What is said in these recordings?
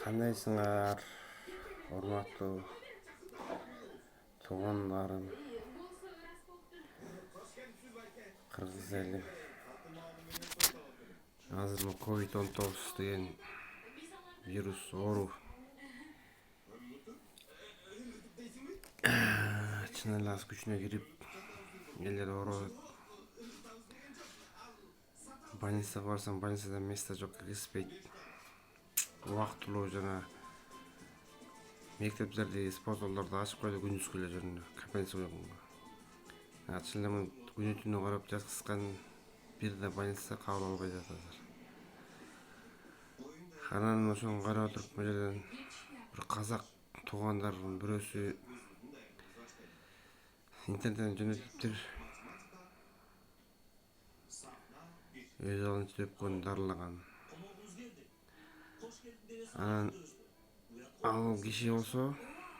Кандайсыңар, урматтуу туугандарым, кыргыз элим. Азыр COVID-19 деген вирус оору чын эле аз күчүнө кирип, элдер ооруп атат. Больницага барсаң, больницада место жок, киргизбейт. Убактылуу жана мектептерди, спорт залдарды ачып койду күндүзгү эле жүрүндү. Компенсация чын эле күнү түнү карап жаткызган бир да больница кабыл албай жатат. Анан ошону карап отуруп бул жерден бир казак туугандардын бирөөсү интернеттен жөнөтүптүр. Өз алын өпкөн дарылаган. Анан ал киши болсо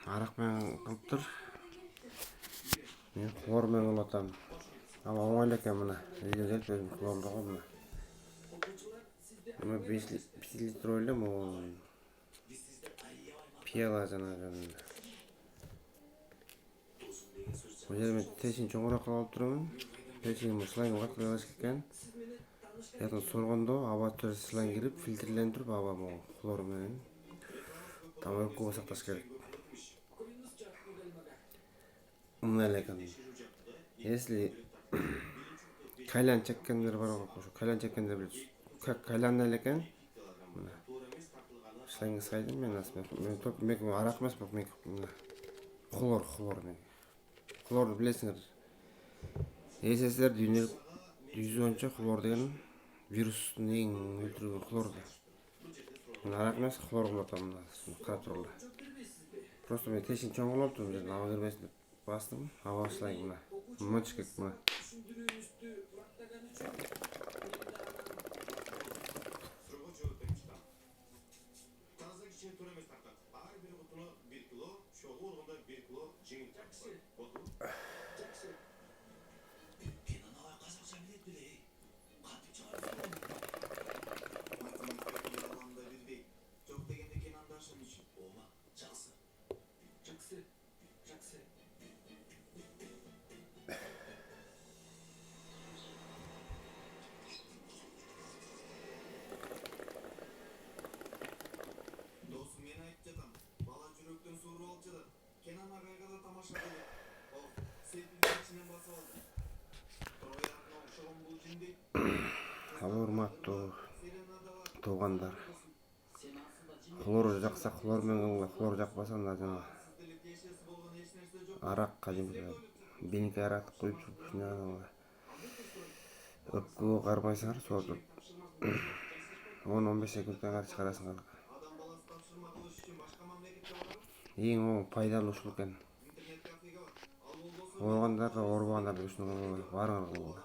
арак менен кылыптыр. Мен хлор менен кылып атам. Ал оңой экен мына. Өзүм хлордого мына. Мына 5 литр ойлойм, пияла жана бул жерде тесин чоңураак кылып алып турмун. Тесин шланг катылыш экен. Ятын соргондо аба шланг кирип, фильтрленип туруп, аба хлор менен тамак кууп сакташ керек. Мына эле экен. Если кайлан чеккендер бар, ошо кайлан чеккендер билет. Кайлан эле экен. Мына шланг сайдым мен мен арак эмес, мына хлор мен. Хлорду билесиңер. СССР дүйнөлүк жүзү боюнча хлор деген вирустун эң өлтүргөн хлор. Мына арак эмес, хлор кылып атам мына. Карап тургула. Просто мен тесин чоң кылып турдум, жерден аба кирбесин деп бастым. Аба шланг мына. Мынча мына. Урматтуу туугандар, хлор жакса хлор менен кылгыла, хлор жакпаса анда жана арак, кадимки беники аракты куюп өпкөгө кармайсыңар, суутуп 10-15 секундтан кийин чыгарасыңар. Эң оң пайдалуу ушул экен. Ооругандар да, оорубагандар да ушуну баарыңар кылгыла.